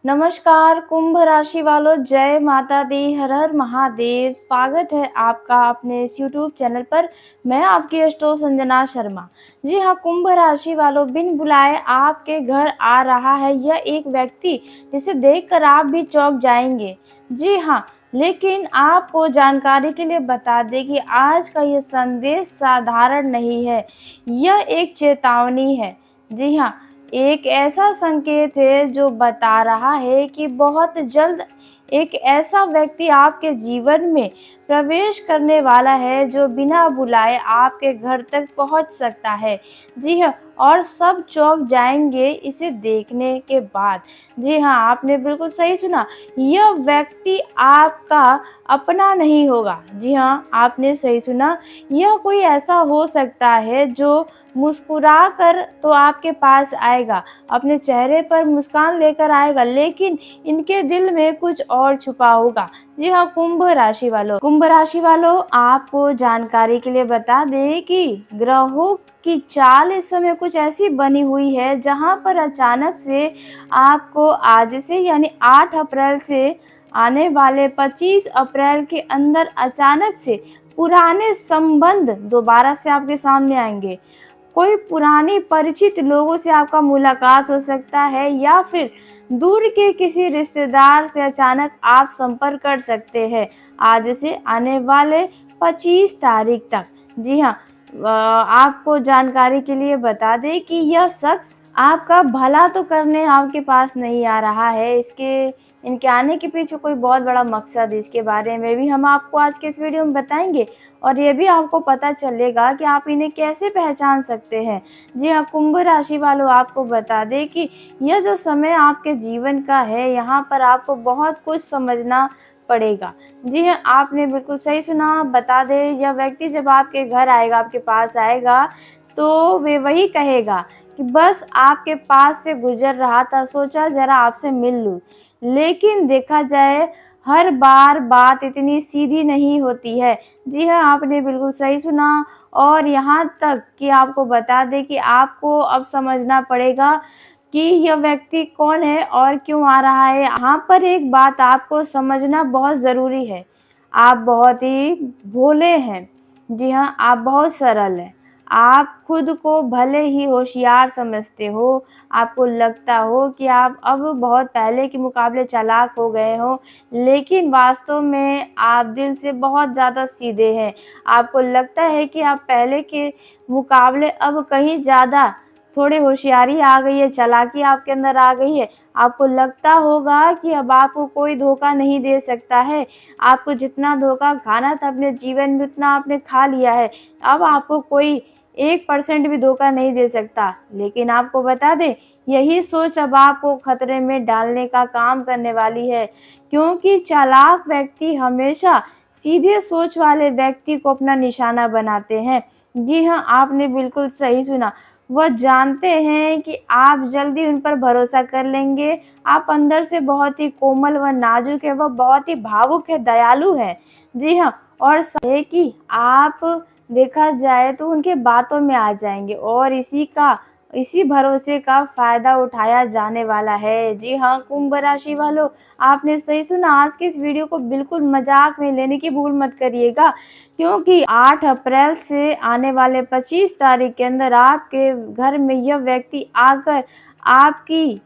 नमस्कार कुंभ राशि वालों, जय माता दी, हर हर महादेव। स्वागत है आपका अपने इस यूट्यूब चैनल पर। मैं आपकी अष्टो संजना शर्मा। जी हाँ, कुंभ राशि वालों, बिन बुलाए आपके घर आ रहा है यह एक व्यक्ति जिसे देखकर आप भी चौंक जाएंगे। जी हाँ, लेकिन आपको जानकारी के लिए बता दें कि आज का यह संदेश साधारण नहीं है, यह एक चेतावनी है। जी हाँ, एक ऐसा संकेत है जो बता रहा है कि बहुत जल्द एक ऐसा व्यक्ति आपके जीवन में प्रवेश करने वाला है जो बिना बुलाए आपके घर तक पहुंच सकता है। जी हाँ, और सब चौंक जाएंगे इसे देखने के बाद। जी हाँ, आपने बिल्कुल सही सुना। यह व्यक्ति आपका अपना नहीं होगा। जी हाँ, आपने सही सुना। यह कोई ऐसा हो सकता है जो मुस्कुरा कर तो आपके पास आएगा, अपने चेहरे पर मुस्कान लेकर आएगा, लेकिन इनके दिल में कुछ और छुपा होगा। जी हाँ, कुंभ राशि वालों, आपको जानकारी के लिए बता दें कि ग्रहों की चाल इस समय कुछ ऐसी बनी हुई है जहां पर अचानक से आपको आज से यानी 8 अप्रैल से आने वाले 25 अप्रैल के अंदर अचानक से पुराने संबंध दोबारा से आपके सामने आएंगे। कोई पुरानी परिचित लोगों से आपका मुलाकात हो सकता है या फिर दूर के किसी रिश्तेदार से अचानक आप संपर्क कर सकते हैं आज से आने वाले 25 तारीख तक। जी हाँ, आपको जानकारी के लिए बता दें कि यह शख्स आपका भला तो करने आपके पास नहीं आ रहा है, इसके इनके आने के पीछे कोई बहुत बड़ा मकसद है। इसके बारे में भी हम आपको आज के इस वीडियो में बताएंगे और ये भी आपको पता चलेगा कि आप इन्हें कैसे पहचान सकते हैं। जी हाँ, कुंभ राशि वालों, आपको बता दें कि यह जो समय आपके जीवन का है, यहाँ पर आपको बहुत कुछ समझना पड़ेगा। जी हाँ, आपने बिल्कुल सही सुना। बता दें, यह व्यक्ति जब आपके घर आएगा, आपके पास आएगा, तो वे वही कहेगा कि बस आपके पास से गुजर रहा था, सोचा जरा आपसे मिल लूं। लेकिन देखा जाए, हर बार बात इतनी सीधी नहीं होती है। जी हाँ, आपने बिल्कुल सही सुना। और यहाँ तक कि आपको बता दें कि आपको अब समझना पड़ेगा कि यह व्यक्ति कौन है और क्यों आ रहा है। यहाँ पर एक बात आपको समझना बहुत ज़रूरी है। आप बहुत ही भोले हैं। जी हाँ, आप बहुत सरल हैं। आप खुद को भले ही होशियार समझते हो, आपको लगता हो कि आप अब बहुत पहले के मुकाबले चालाक हो गए हो, लेकिन वास्तव में आप दिल से बहुत ज़्यादा सीधे हैं। आपको लगता है कि आप पहले के मुकाबले अब कहीं ज़्यादा थोड़ी होशियारी आ गई है, चालाकी आपके अंदर आ गई है। आपको लगता होगा कि अब आपको कोई धोखा नहीं दे सकता है। आपको जितना धोखा खाना था अपने जीवन में, उतना आपने खा लिया है। अब आपको कोई 1% भी धोखा नहीं दे सकता। लेकिन आपको बता दें, यही सोच अब आपको खतरे में डालने का काम करने वाली है, क्योंकि चालाक व्यक्ति हमेशा सीधे सोच वाले व्यक्ति को अपना निशाना बनाते हैं। जी हाँ, आपने बिल्कुल सही सुना। वह जानते हैं कि आप जल्दी उन पर भरोसा कर लेंगे। आप अंदर से बहुत ही कोमल व नाजुक है, वह बहुत ही भावुक है, दयालु है। जी हाँ, और है कि आप देखा जाए तो उनके बातों में आ जाएँगे और इसी भरोसे का फ़ायदा उठाया जाने वाला है। जी हाँ, कुंभ राशि वालों, आपने सही सुना। आज की इस वीडियो को बिल्कुल मज़ाक में लेने की भूल मत करिएगा, क्योंकि 8 अप्रैल से आने वाले 25 तारीख के अंदर आपके घर में यह व्यक्ति आकर आपकी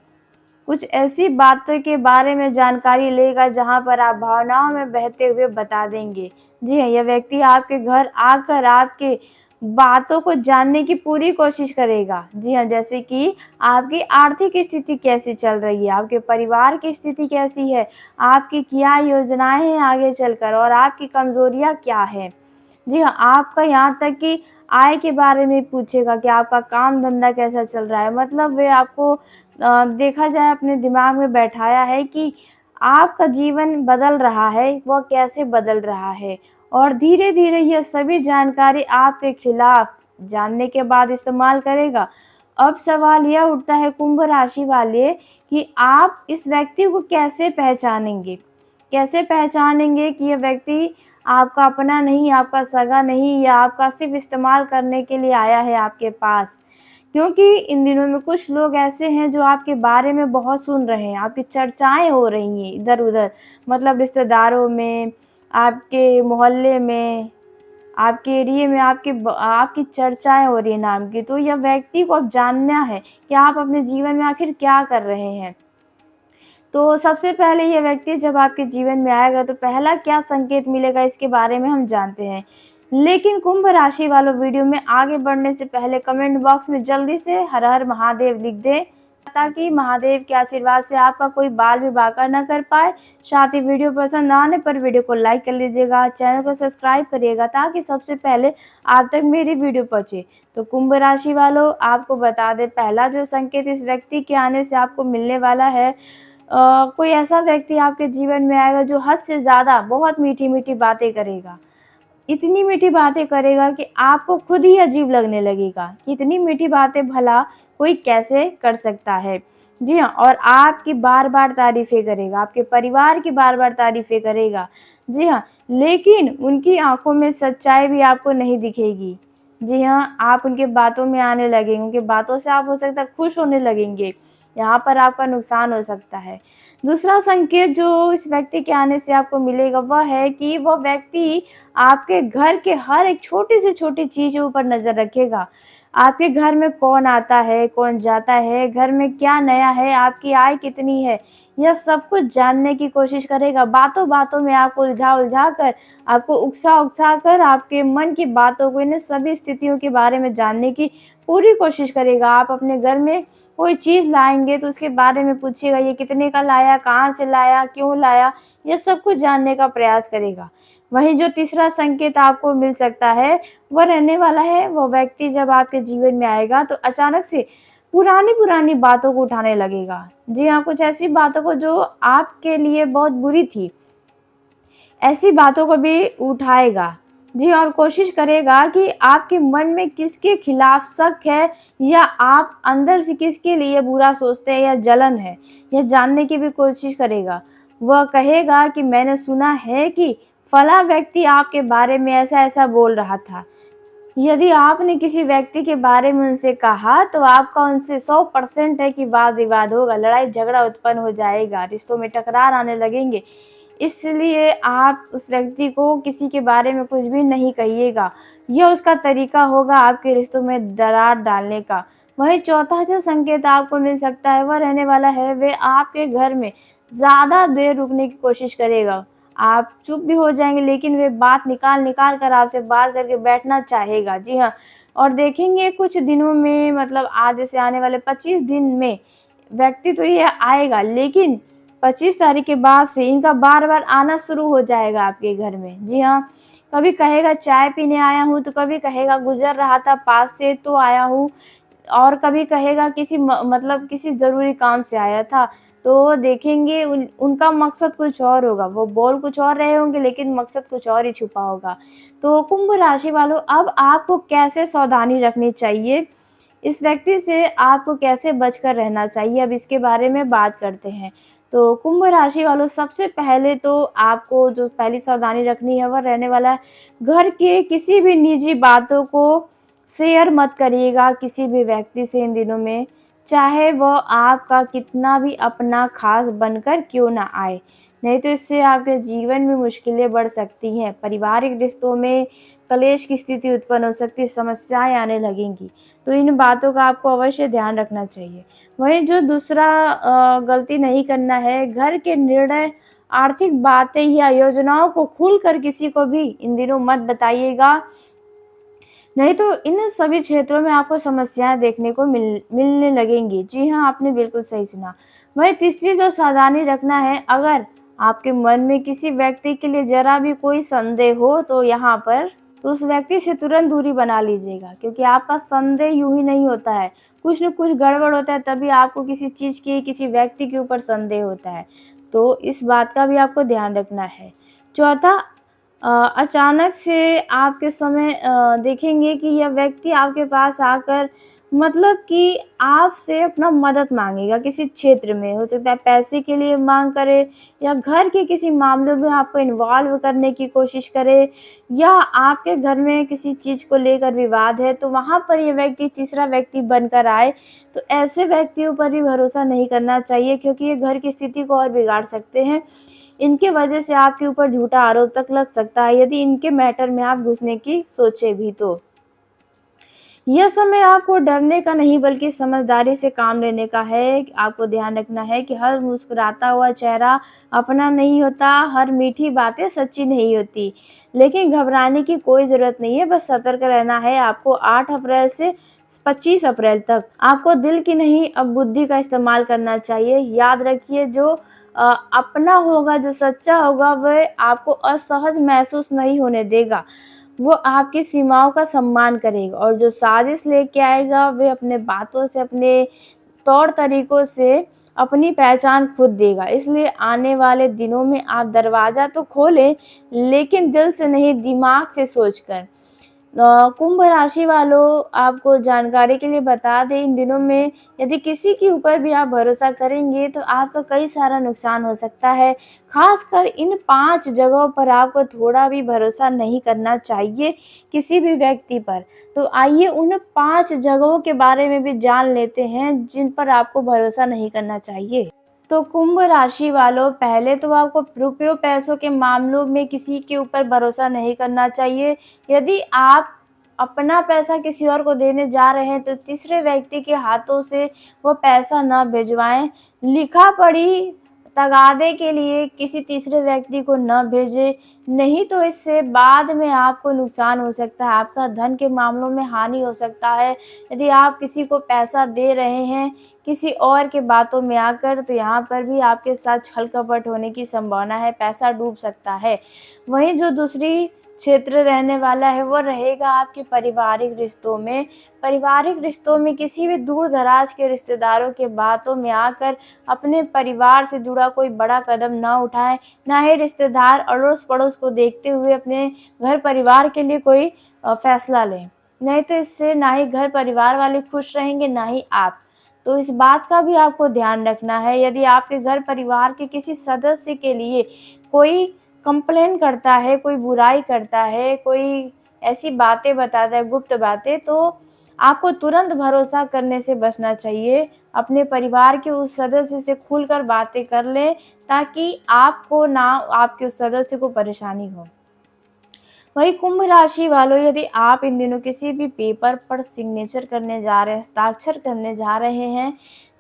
कुछ ऐसी बातों के बारे में जानकारी लेगा जहां पर आप भावनाओं में बहते हुए बता देंगे। जी हाँ, यह व्यक्ति आपके घर आकर आपके बातों को जानने की पूरी कोशिश करेगा। जी हाँ, जैसे कि आपकी आर्थिक स्थिति कैसी चल रही है, आपके परिवार की स्थिति कैसी है, आपकी क्या योजनाएं हैं आगे चलकर और आपकी कमजोरियां क्या है। जी हाँ, आपका यहाँ तक कि आय के बारे में पूछेगा कि आपका काम धंधा कैसा चल रहा है। मतलब वे आपको देखा जाए अपने दिमाग में बैठाया है कि आपका जीवन बदल रहा है, वह कैसे बदल रहा है, और धीरे-धीरे यह सभी जानकारी आपके खिलाफ जानने के बाद इस्तेमाल करेगा। अब सवाल यह उठता है कुंभ राशि वाले कि आप इस व्यक्ति को कैसे पहचानेंगे? कैसे पहचानेंगे कि ये व्यक्ति आपका अपना नहीं, आपका सगा नहीं, या आपका सिर्फ़ इस्तेमाल करने के लिए आया है आपके पास? क्योंकि इन दिनों में कुछ लोग ऐसे हैं जो आपके बारे में बहुत सुन रहे हैं, आपकी चर्चाएँ हो रही हैं इधर-उधर, मतलब रिश्तेदारों में, आपके मोहल्ले में, आपके एरिये में आपकी चर्चाएँ हो रही हैं नाम की। तो यह व्यक्ति को अब जानना है कि आप अपने जीवन में आखिर क्या कर रहे हैं। तो सबसे पहले ये व्यक्ति जब आपके जीवन में आएगा तो पहला क्या संकेत मिलेगा इसके बारे में हम जानते हैं। लेकिन कुंभ राशि वालों, वीडियो में आगे बढ़ने से पहले कमेंट बॉक्स में जल्दी से हर हर महादेव लिख दें, ताकि महादेव के आशीर्वाद से आपका कोई बाल भी बांका न कर पाए। साथ ही वीडियो पसंद आने पर वीडियो को लाइक कर लीजिएगा, चैनल को सब्सक्राइब करिएगा ताकि सबसे पहले आप तक मेरी वीडियो पहुंचे। तो कुंभ राशि वालों, आपको बता दें, पहला जो संकेत इस व्यक्ति के आने से आपको मिलने वाला है, कोई ऐसा व्यक्ति आपके जीवन में आएगा जो हद से ज़्यादा बहुत मीठी-मीठी बातें करेगा। इतनी मीठी बातें करेगा कि आपको खुद ही अजीब लगने लगेगा कि इतनी मीठी बातें भला कोई कैसे कर सकता है। जी हाँ, और आपकी बार-बार तारीफ़ें करेगा, आपके परिवार की बार-बार तारीफ़ें करेगा। जी हाँ, लेकिन उनकी आँखों में सच्चाई भी आपको नहीं दिखेगी। जी हाँ, आप उनकी बातों में आने लगेंगे, उनकी बातों से आप हो सकता है खुश होने लगेंगे। यहाँ पर आपका नुकसान हो सकता है। दूसरा संकेत जो इस व्यक्ति के आने से आपको मिलेगा वह है कि वह व्यक्ति आपके घर के हर एक छोटी से छोटी चीज़ों पर नज़र रखेगा। आपके घर में कौन आता है, कौन जाता है, घर में क्या नया है, आपकी आय कितनी है, यह सब कुछ जानने की कोशिश करेगा। बातों-बातों में आपको उलझा-उलझा कर, आपको उकसा-उकसा कर, आपके मन की बातों को, इन सभी स्थितियों के बारे में जानने की पूरी कोशिश करेगा। आप अपने घर में कोई चीज़ लाएँगे तो उसके बारे में पूछिएगा, ये कितने का लाया, कहाँ से लाया, क्यों लाया, ये सब कुछ जानने का प्रयास करेगा। वहीं जो तीसरा संकेत आपको मिल सकता है, वह रहने वाला है, वो व्यक्ति जब आपके जीवन में आएगा तो अचानक से पुरानी-पुरानी बातों को उठाने लगेगा। जी हाँ, कुछ ऐसी बातों को जो आपके लिए बहुत बुरी थी, ऐसी बातों को भी उठाएगा। जी, और कोशिश करेगा कि आपके मन में किसके खिलाफ शक है, या आप अंदर से किसके लिए बुरा सोचते हैं या जलन है, यह जानने की भी कोशिश करेगा। वह कहेगा कि मैंने सुना है कि फला व्यक्ति आपके बारे में ऐसा-ऐसा बोल रहा था। यदि आपने किसी व्यक्ति के बारे में उनसे कहा तो आपका उनसे 100% है कि वाद-विवाद होगा, लड़ाई-झगड़ा उत्पन्न हो जाएगा, रिश्तों में टकरार आने लगेंगे। इसलिए आप उस व्यक्ति को किसी के बारे में कुछ भी नहीं कहिएगा। यह उसका तरीका होगा आपके रिश्तों में दरार डालने का। वहीं चौथा जो संकेत आपको मिल सकता है वह रहने वाला है, वे आपके घर में ज़्यादा देर रुकने की कोशिश करेगा। आप चुप भी हो जाएँगे लेकिन वे बात निकाल-निकाल कर आपसे बात करके बैठना चाहेगा। जी हाँ, और देखेंगे कुछ दिनों में, मतलब आज जैसे आने वाले 25 दिन में व्यक्ति तो ये आएगा, लेकिन 25 तारीख के बाद से इनका बार-बार आना शुरू हो जाएगा आपके घर में। जी हाँ, कभी कहेगा चाय पीने आया हूँ, तो कभी कहेगा गुज़र रहा था पास से तो आया हूँ, और कभी कहेगा मतलब किसी ज़रूरी काम से आया था। तो देखेंगे उनका मकसद कुछ और होगा, वो बोल कुछ और रहे होंगे लेकिन मकसद कुछ और ही छुपा होगा। तो कुंभ राशि वालों, अब आपको कैसे सावधानी रखनी चाहिए, इस व्यक्ति से आपको कैसे बचकर रहना चाहिए, अब इसके बारे में बात करते हैं। तो कुंभ राशि वालों, सबसे पहले तो आपको जो पहली सावधानी रखनी है वह रहने वाला है, घर के किसी भी निजी बातों को शेयर मत करिएगा किसी भी व्यक्ति से इन दिनों में, चाहे वह आपका कितना भी अपना ख़ास बनकर क्यों ना आए। नहीं तो इससे आपके जीवन में मुश्किलें बढ़ सकती हैं, पारिवारिक रिश्तों में कलेश की स्थिति उत्पन्न हो सकती है, समस्याएँ आने लगेंगी। तो इन बातों का आपको अवश्य ध्यान रखना चाहिए। वहीं जो दूसरा गलती नहीं करना है, घर के निर्णय, आर्थिक बातें या योजनाओं को खुलकर किसी को भी इन दिनों मत बताइएगा, नहीं तो इन सभी क्षेत्रों में आपको समस्याएँ देखने को मिलने लगेंगी। जी हाँ, आपने बिल्कुल सही सुना। वहीं तीसरी जो सावधानी रखना है, अगर आपके मन में किसी व्यक्ति के लिए ज़रा भी कोई संदेह हो तो यहाँ पर तो उस व्यक्ति से तुरंत दूरी बना लीजिएगा, क्योंकि आपका संदेह यूँ ही नहीं होता है। कुछ न कुछ गड़बड़ होता है तभी आपको किसी चीज़ की, किसी व्यक्ति के ऊपर संदेह होता है। तो इस बात का भी आपको ध्यान रखना है। चौथा, अचानक से आपके समय देखेंगे कि यह व्यक्ति आपके पास आकर मतलब कि आपसे अपना मदद माँगेगा किसी क्षेत्र में, हो सकता है पैसे के लिए माँग करे या घर के किसी मामलों में आपको इन्वॉल्व करने की कोशिश करे या आपके घर में किसी चीज़ को लेकर विवाद है, तो वहाँ पर ये व्यक्ति तीसरा व्यक्ति बनकर आए, तो ऐसे व्यक्तियों पर भी भरोसा नहीं करना चाहिए क्योंकि ये घर की स्थिति को और बिगाड़ सकते हैं। इनके वजह से आपके ऊपर झूठा आरोप तक लग सकता है, यदि इनके मैटर में आप घुसने की सोचे भी तो। यह समय आपको डरने का नहीं बल्कि समझदारी से काम लेने का है। आपको ध्यान रखना है कि हर मुस्कुराता हुआ चेहरा अपना नहीं होता, हर मीठी बातें सच्ची नहीं होती। लेकिन घबराने की कोई ज़रूरत नहीं है, बस सतर्क रहना है। आपको 8 अप्रैल से 25 अप्रैल तक आपको दिल की नहीं अब बुद्धि का इस्तेमाल करना चाहिए। याद रखिए जो अपना होगा, जो सच्चा होगा वह आपको असहज महसूस नहीं होने देगा। वो आपकी सीमाओं का सम्मान करेगा और जो साजिश लेके आएगा वे अपने बातों से, अपने तौर-तरीकों से अपनी पहचान खुद देगा। इसलिए आने वाले दिनों में आप दरवाज़ा तो खोलें, लेकिन दिल से नहीं दिमाग से सोचकर। कुंभ राशि वालों आपको जानकारी के लिए बता दें इन दिनों में यदि किसी के ऊपर भी आप भरोसा करेंगे तो आपका कई सारा नुकसान हो सकता है। ख़ासकर इन 5 जगहों पर आपको थोड़ा भी भरोसा नहीं करना चाहिए किसी भी व्यक्ति पर। तो आइए उन 5 जगहों के बारे में भी जान लेते हैं जिन पर आपको भरोसा नहीं करना चाहिए। तो कुंभ राशि वालों पहले तो आपको रुपयों पैसों के मामलों में किसी के ऊपर भरोसा नहीं करना चाहिए। यदि आप अपना पैसा किसी और को देने जा रहे हैं तो तीसरे व्यक्ति के हाथों से वो पैसा ना भिजवाएँ। लिखा-पढ़ी तगादे के लिए किसी तीसरे व्यक्ति को न भेजें, नहीं तो इससे बाद में आपको नुकसान हो सकता है, आपका धन के मामलों में हानि हो सकता है। यदि आप किसी को पैसा दे रहे हैं किसी और के बातों में आकर तो यहाँ पर भी आपके साथ छल-कपट होने की संभावना है, पैसा डूब सकता है। वहीं जो दूसरी क्षेत्र रहने वाला है वो रहेगा आपके पारिवारिक रिश्तों में। पारिवारिक रिश्तों में किसी भी दूर-दराज के रिश्तेदारों के बातों में आकर अपने परिवार से जुड़ा कोई बड़ा कदम ना उठाएँ, ना ही रिश्तेदार अड़ोस-पड़ोस को देखते हुए अपने घर परिवार के लिए कोई फैसला लें। नहीं तो इससे ना ही घर परिवार वाले खुश रहेंगे, ना ही आप। तो इस बात का भी आपको ध्यान रखना है, यदि आपके घर परिवार के किसी सदस्य के लिए कोई कंप्लेन करता है, कोई बुराई करता है, कोई ऐसी बातें बताता है, गुप्त बातें, तो आपको तुरंत भरोसा करने से बचना चाहिए। अपने परिवार के उस सदस्य से खुलकर बातें कर लें, ताकि आपको ना आपके उस सदस्य को परेशानी हो। वहीं कुंभ राशि वालों यदि आप इन दिनों किसी भी पेपर पर सिग्नेचर करने जा रहे हैं, हस्ताक्षर करने जा रहे हैं,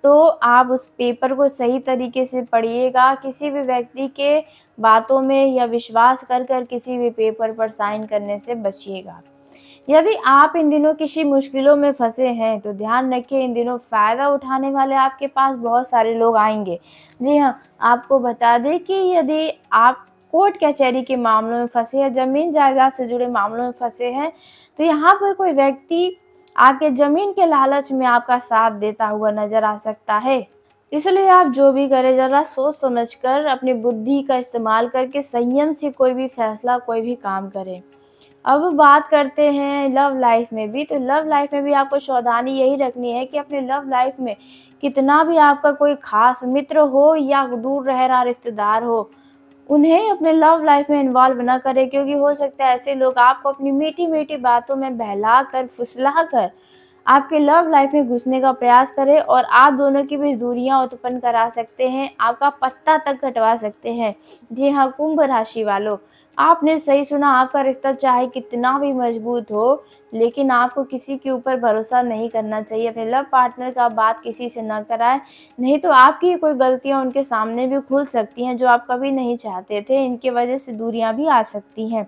तो आप उस पेपर को सही तरीके से पढ़िएगा। किसी भी व्यक्ति के बातों में या विश्वास कर किसी भी पेपर पर साइन करने से बचिएगा। यदि आप इन दिनों किसी मुश्किलों में फँसे हैं, तो ध्यान रखिए इन दिनों फ़ायदा उठाने वाले आपके पास बहुत सारे लोग आएँगे। जी हाँ, आपको बता दें कि यदि आप कोर्ट कचहरी के मामलों में फँसे हैं, ज़मीन जायदाद से जुड़े मामलों में फँसे हैं, तो यहाँ पर कोई व्यक्ति आपके ज़मीन के लालच में आपका साथ देता हुआ नज़र आ सकता है। इसलिए आप जो भी करें ज़रा सोच समझ कर अपनी बुद्धि का इस्तेमाल करके संयम से कोई भी फैसला, कोई भी काम करें। अब बात करते हैं लव लाइफ में भी, तो लव लाइफ में भी आपको सावधानी यही रखनी है कि अपने लव लाइफ में कितना भी आपका कोई ख़ास मित्र हो या दूर रह रहा रिश्तेदार हो, उन्हें अपने लव लाइफ में इन्वॉल्व ना करें क्योंकि हो सकता है ऐसे लोग आपको अपनी मीठी-मीठी बातों में बहलाकर, फुसलाकर आपके लव लाइफ में घुसने का प्रयास करें और आप दोनों के बीच दूरियां उत्पन्न करा सकते हैं, आपका पत्ता तक कटवा सकते हैं। जी हाँ, कुंभ राशि वालों, आपने सही सुना, आपका रिश्ता चाहे कितना भी मजबूत हो, लेकिन आपको किसी के ऊपर भरोसा नहीं करना चाहिए। अपने लव पार्टनर का बात किसी से ना कराएँ, नहीं तो आपकी ही कोई गलतियाँ उनके सामने भी खुल सकती हैं, जो आप कभी नहीं चाहते थे। इनकी वजह से दूरियाँ भी आ सकती हैं।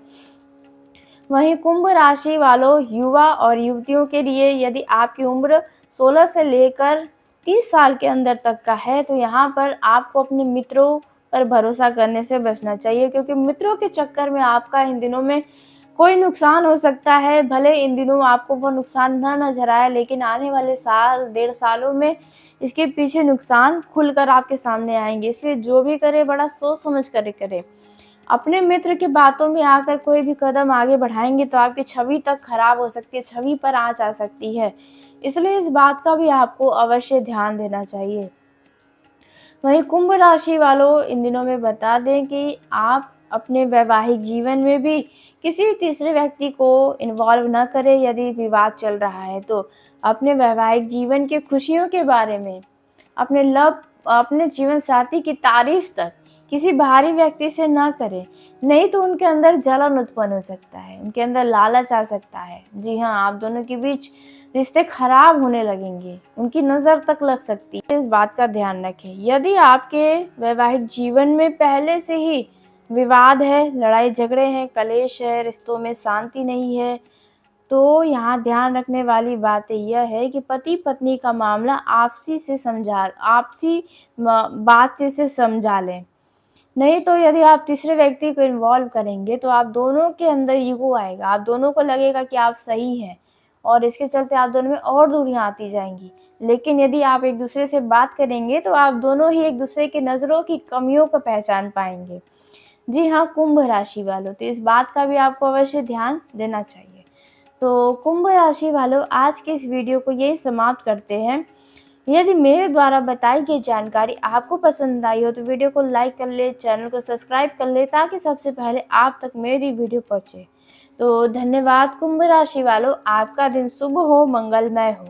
वहीं कुंभ राशि वालों युवा और युवतियों के लिए यदि आपकी उम्र 16 से लेकर 30 साल के अंदर तक का है तो यहाँ पर आपको अपने मित्रों पर भरोसा करने से बचना चाहिए क्योंकि मित्रों के चक्कर में आपका इन दिनों में कोई नुकसान हो सकता है। भले इन दिनों आपको वो नुकसान ना नज़र आए लेकिन आने वाले साल, डेढ़ सालों में इसके पीछे नुकसान खुलकर आपके सामने आएँगे। इसलिए जो भी करें बड़ा सोच समझ कर करें। अपने मित्र की बातों में आकर कोई भी कदम आगे बढ़ाएँगे तो आपकी छवि तक खराब हो सकती है, छवि पर आँच आ सकती है। इसलिए इस बात का भी आपको अवश्य ध्यान देना चाहिए। वहीं कुंभ राशि वालों, इन दिनों में बता दें कि आप अपने वैवाहिक जीवन में भी किसी तीसरे व्यक्ति को इन्वॉल्व ना करें यदि विवाद चल रहा है तो। अपने वैवाहिक जीवन की खुशियों के बारे में, अपने जीवन साथी की तारीफ तक किसी बाहरी व्यक्ति से ना करें, नहीं तो उनके अंदर जलन उत्पन्न हो सकता है, उनके अंदर लालच आ सकता है। जी हाँ, आप दोनों के बीच रिश्ते खराब होने लगेंगे, उनकी नज़र तक लग सकती है। इस बात का ध्यान रखें। यदि आपके वैवाहिक जीवन में पहले से ही विवाद है, लड़ाई-झगड़े हैं, कलेश है, रिश्तों में शांति नहीं है, तो यहाँ ध्यान रखने वाली बातें यह है कि पति-पत्नी का मामला आपसी बातचीत से समझा लें। नहीं तो यदि आप तीसरे व्यक्ति को इन्वॉल्व करेंगे तो आप दोनों के अंदर ईगो आएगा, आप दोनों को लगेगा कि आप सही हैं और इसके चलते आप दोनों में और दूरियाँ आती जाएँगी। लेकिन यदि आप एक-दूसरे से बात करेंगे तो आप दोनों ही एक-दूसरे की नज़रों की कमियों को पहचान पाएँगे। जी हाँ, कुंभ राशि वालों, तो इस बात का भी आपको अवश्य ध्यान देना चाहिए। तो कुंभ राशि वालों, आज के इस वीडियो को यही समाप्त करते हैं। यदि मेरे द्वारा बताई गई जानकारी आपको पसंद आई हो तो वीडियो को लाइक कर ले, चैनल को सब्सक्राइब कर ले ताकि सबसे पहले आप तक मेरी वीडियो पहुंचे। तो धन्यवाद कुंभ राशि वालों, आपका दिन शुभ हो, मंगलमय हो।